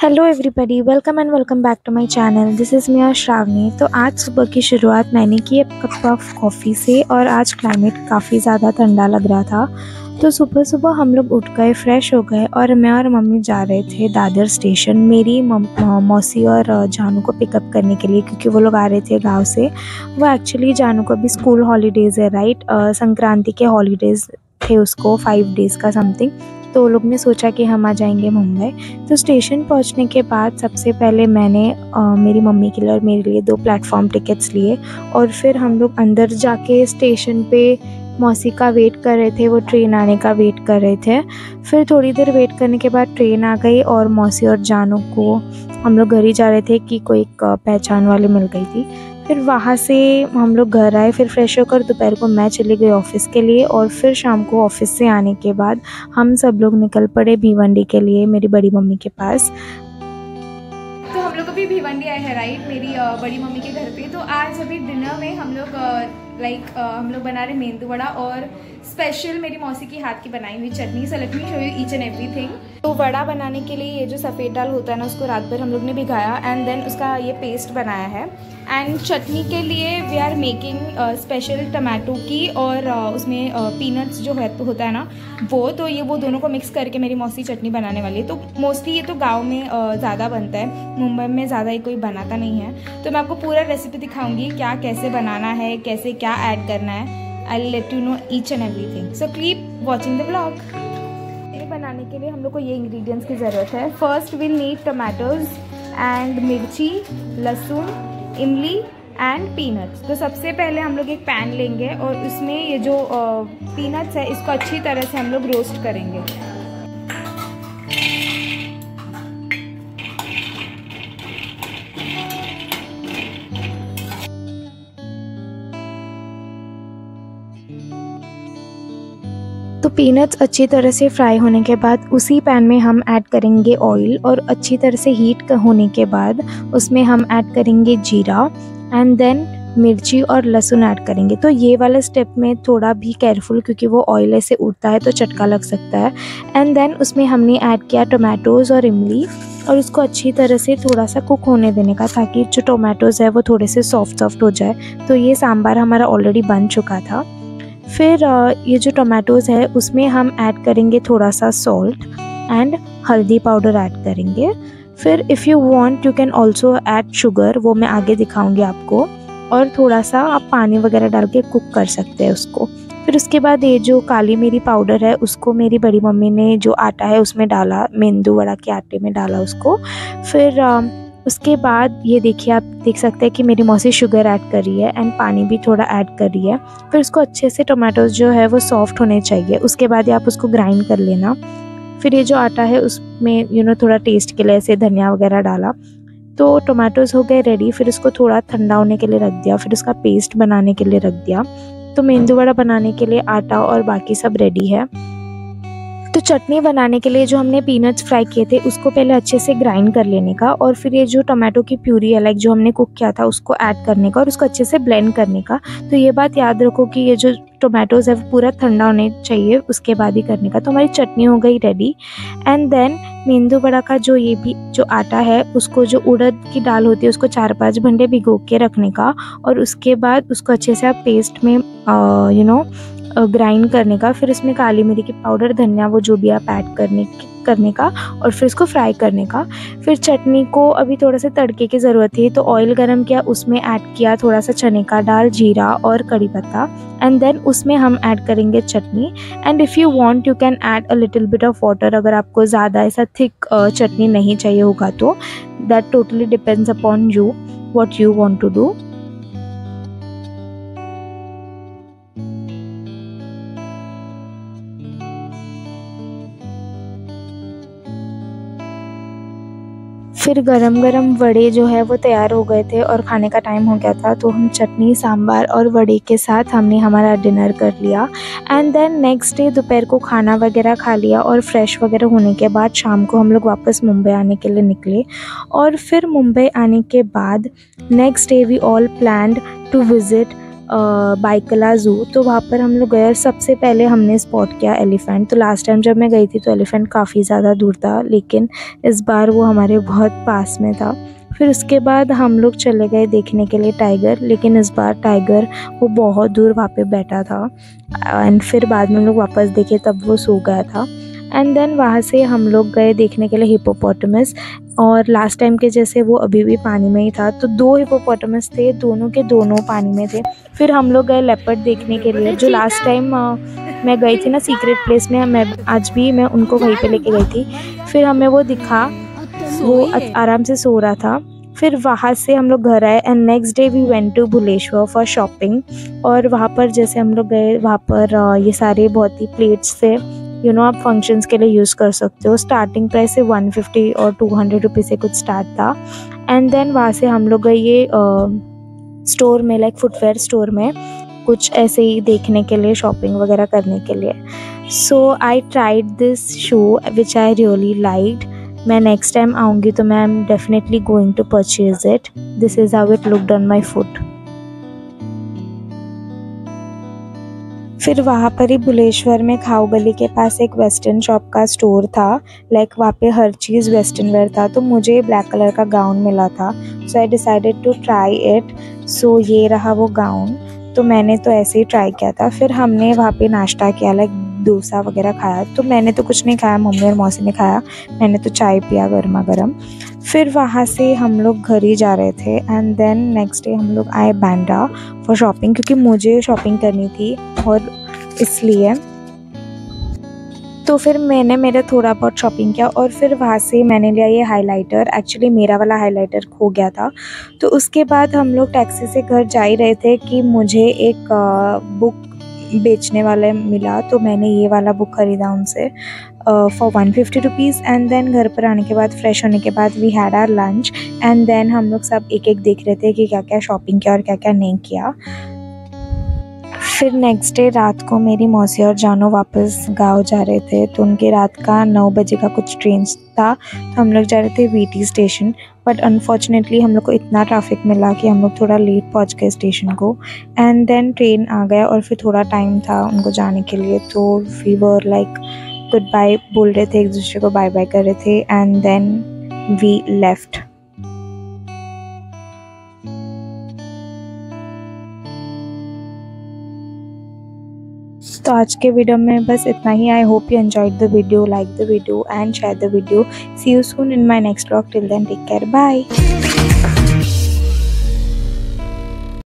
Hello everybody, welcome and welcome back to my channel. This is me Shravani. तो आज सुबह की शुरुआत मैंने की एक कप ऑफ कॉफ़ी से और आज क्लाइमेट काफ़ी ज़्यादा ठंडा लग रहा था। तो सुबह सुबह हम लोग उठ गए, फ्रेश हो गए और मैं और मम्मी जा रहे थे दादर स्टेशन मेरी मौसी और जानू को पिकअप करने के लिए, क्योंकि वो लोग आ रहे थे गांव से। वो एक्चुअली जानू को अभी स्कूल हॉलीडेज़ है, राइट, संक्रांति के हॉलीडेज़ थे उसको 5 डेज़ का समथिंग। तो लोग ने सोचा कि हम आ जाएंगे मुंबई। तो स्टेशन पहुंचने के बाद सबसे पहले मैंने मेरी मम्मी के लिए और मेरे लिए 2 प्लेटफॉर्म टिकट्स लिए और फिर हम लोग अंदर जाके स्टेशन पे मौसी का वेट कर रहे थे, वो ट्रेन आने का वेट कर रहे थे। फिर थोड़ी देर वेट करने के बाद ट्रेन आ गई और मौसी और जानू को हम लोग घर ही जा रहे थे कि कोई एक पहचान वाली मिल गई थी। फिर वहाँ से हम लोग घर आए, फिर फ्रेश होकर दोपहर को मैं चली गई ऑफ़िस के लिए और फिर शाम को ऑफ़िस से आने के बाद हम सब लोग निकल पड़े भिवंडी के लिए, मेरी बड़ी मम्मी के पास। तो हम लोग अभी भिवंडी आए हैं, राइट, मेरी बड़ी मम्मी के घर पे। तो आज अभी डिनर में हम लोग हम लोग बना रहे मेंदू वड़ा और स्पेशल मेरी मौसी की हाथ की बनाई हुई चटनी। So let me show you each and everything. तो वड़ा बनाने के लिए ये जो सफ़ेद दाल होता है ना, उसको रात भर हम लोग ने भिगाया एंड देन उसका ये पेस्ट बनाया है। एंड चटनी के लिए we are making special tomato की और उसमें पीनट्स जो होता है ना वो दोनों को मिक्स करके मेरी मौसी चटनी बनाने वाली है। तो मोस्टली ये तो गांव में ज़्यादा बनता है, मुंबई में ज़्यादा ही कोई बनाता नहीं है। तो मैं आपको पूरा रेसिपी दिखाऊंगी, क्या कैसे बनाना है, कैसे क्या ऐड करना है। I will let you know each and everything, so keep watching the vlog. ये बनाने के लिए हम लोग को ये इंग्रेडिएंट्स की ज़रूरत है। First will need tomatoes and मिर्ची, लहसुन, इमली एंड पीनट्स। तो सबसे पहले हम लोग एक पैन लेंगे और उसमें ये जो पीनट्स है इसको अच्छी तरह से हम लोग रोस्ट करेंगे। तो पीनट्स अच्छी तरह से फ्राई होने के बाद उसी पैन में हम ऐड करेंगे ऑयल और अच्छी तरह से हीट होने के बाद उसमें हम ऐड करेंगे जीरा एंड देन मिर्ची और लहसुन ऐड करेंगे। तो ये वाला स्टेप में थोड़ा भी केयरफुल, क्योंकि वो ऑयल ऐसे उड़ता है तो चटका लग सकता है। एंड देन उसमें हमने ऐड किया टोमेटोज़ और इमली और उसको अच्छी तरह से थोड़ा सा कुक होने देने का, ताकि जो टोमेटोज़ है वो थोड़े से सॉफ्ट हो जाए। तो ये सांभर हमारा ऑलरेडी बन चुका था। फिर ये जो टोमेटोज़ है उसमें हम ऐड करेंगे थोड़ा सा सॉल्ट एंड हल्दी पाउडर ऐड करेंगे। फिर if you want you can also add sugar, वो मैं आगे दिखाऊंगी आपको। और थोड़ा सा आप पानी वगैरह डाल के कुक कर सकते हैं उसको। फिर उसके बाद ये जो काली मिरी पाउडर है उसको मेरी बड़ी मम्मी ने जो आटा है उसमें डाला, मेंदू वड़ा के आटे में डाला उसको। फिर उसके बाद ये देखिए, आप देख सकते हैं कि मेरी मौसी शुगर ऐड कर रही है एंड पानी भी थोड़ा ऐड कर रही है। फिर उसको अच्छे से टोमेटोज़ जो है वो सॉफ्ट होने चाहिए, उसके बाद आप उसको ग्राइंड कर लेना। फिर ये जो आटा है उसमें थोड़ा टेस्ट के लिए ऐसे धनिया वगैरह डाला। तो टोमेटोज़ हो गए रेडी। फिर उसको थोड़ा ठंडा होने के लिए रख दिया, फिर उसका पेस्ट बनाने के लिए रख दिया। तो मेंदू वड़ा बनाने के लिए आटा और बाकी सब रेडी है। तो चटनी बनाने के लिए जो हमने पीनट्स फ्राई किए थे उसको पहले अच्छे से ग्राइंड कर लेने का और फिर ये जो टमाटो की प्यूरी है जो हमने कुक किया था उसको ऐड करने का और उसको अच्छे से ब्लेंड करने का। तो ये बात याद रखो कि ये जो टोमेटोज़ है वो पूरा ठंडा होने चाहिए, उसके बाद ही करने का। तो हमारी चटनी हो गई रेडी। एंड देन मेंदू वड़ा का जो आटा है उसको, जो उड़द की दाल होती है उसको 4-5 घंटे भिगो के रखने का और उसके बाद उसको अच्छे से आप पेस्ट में ग्राइंड करने का। फिर इसमें काली मिरी की पाउडर, धनिया, वो जो भी आप ऐड करने का और फिर इसको फ्राई करने का। फिर चटनी को अभी थोड़ा सा तड़के की ज़रूरत थी, तो ऑयल गरम किया, उसमें ऐड किया थोड़ा सा चने का दाल, जीरा और कड़ी पत्ता एंड देन उसमें हम ऐड करेंगे चटनी। And if you want you can add a little bit of water, अगर आपको ज़्यादा ऐसा थिक चटनी नहीं चाहिए होगा तो। That totally depends upon you what you want to do. फिर गरम गरम वड़े जो है वो तैयार हो गए थे और खाने का टाइम हो गया था। तो हम चटनी, सांभर और वड़े के साथ हमने हमारा डिनर कर लिया। एंड देन नेक्स्ट डे दोपहर को खाना वगैरह खा लिया और फ्रेश वगैरह होने के बाद शाम को हम लोग वापस मुंबई आने के लिए निकले। और फिर मुंबई आने के बाद next day we all planned to visit Byculla zoo. तो वहाँ पर हम लोग गए और सबसे पहले हमने स्पॉट किया एलिफ़ेंट। तो लास्ट टाइम जब मैं गई थी तो एलिफ़ेंट काफ़ी ज़्यादा दूर था, लेकिन इस बार वो हमारे बहुत पास में था। फिर उसके बाद हम लोग चले गए देखने के लिए टाइगर, लेकिन इस बार टाइगर वो बहुत दूर वहाँ पे बैठा था। एंड फिर बाद में हम लोग वापस देखे तब वो सो गया था। एंड देन वहाँ से हम लोग गए देखने के लिए हिप्पोपोटामस, और लास्ट टाइम के जैसे वो अभी भी पानी में ही था। तो 2 हिप्पोपोटामस थे, दोनों के दोनों पानी में थे। फिर हम लोग गए लेपर्ड देखने के लिए, जो लास्ट टाइम मैं गई थी ना सीक्रेट प्लेस में, मैं आज भी मैं उनको वहीं पे लेके गई थी। फिर हमें वो दिखा, वो आराम से सो रहा था। फिर वहाँ से हम लोग घर आए and next day we went to Bhubaneswar for shopping. और वहाँ पर जैसे हम लोग गए, वहाँ पर ये सारे बहुत ही प्लेट्स थे, आप फंक्शंस के लिए यूज़ कर सकते हो। स्टार्टिंग प्राइस से 150 और 200 रुपीज़ से कुछ स्टार्ट था। एंड देन वहाँ से हम लोग गए ये स्टोर में, लाइक फुटवेयर स्टोर में, कुछ ऐसे ही देखने के लिए, शॉपिंग वगैरह करने के लिए। So I tried this shoe which I really liked. मैं नेक्स्ट टाइम आऊँगी तो मैं I am definitely going to purchase it. This is how it looked on my foot. फिर वहाँ पर ही भुवनेश्वर में खाऊ गली के पास एक वेस्टर्न शॉप का स्टोर था, लाइक वहाँ पे हर चीज़ वेस्टर्न वेयर था। तो मुझे ब्लैक कलर का गाउन मिला था, so I decided to try it. So ये रहा वो गाउन, तो मैंने तो ऐसे ही ट्राई किया था। फिर हमने वहाँ पे नाश्ता किया, लाइक डोसा वगैरह खाया। तो मैंने तो कुछ नहीं खाया, मम्मी और मौसी ने खाया, मैंने तो चाय पिया गर्मा गर्म। फिर वहाँ से हम लोग घर ही जा रहे थे। एंड देन नेक्स्ट डे हम लोग आए बांद्रा फॉर शॉपिंग, क्योंकि मुझे शॉपिंग करनी थी और इसलिए। तो फिर मैंने मेरा थोड़ा बहुत शॉपिंग किया और फिर वहाँ से मैंने लिया ये हाइलाइटर। एक्चुअली मेरा वाला हाइलाइटर खो गया था। तो उसके बाद हम लोग टैक्सी से घर जा ही रहे थे कि मुझे एक बुक बेचने वाला मिला, तो मैंने ये वाला बुक ख़रीदा उनसे फॉर 150 रुपीज़। एंड देन घर पर आने के बाद फ्रेश होने के बाद we had our lunch. And then हम लोग सब एक एक देख रहे थे कि क्या क्या शॉपिंग किया और क्या क्या नहीं किया। फिर नेक्स्ट डे रात को मेरी मौसी और जानू वापस गाँव जा रहे थे, तो उनके रात का 9 बजे का कुछ ट्रेन था। तो हम लोग जा रहे थे वीटी स्टेशन, बट अनफॉर्चुनेटली हम लोग को इतना ट्रैफिक मिला कि हम लोग थोड़ा लेट पहुंच गए स्टेशन को। एंड देन ट्रेन आ गया और फिर थोड़ा टाइम था उनको जाने के लिए, तो we were like good bye बोल रहे थे, एक दूसरे को बाय बाय कर रहे थे। And then we left. तो आज के वीडियो में बस इतना ही। I hope you enjoyed the video, like the video and share the video. See you soon in my next vlog. Till then take care, bye.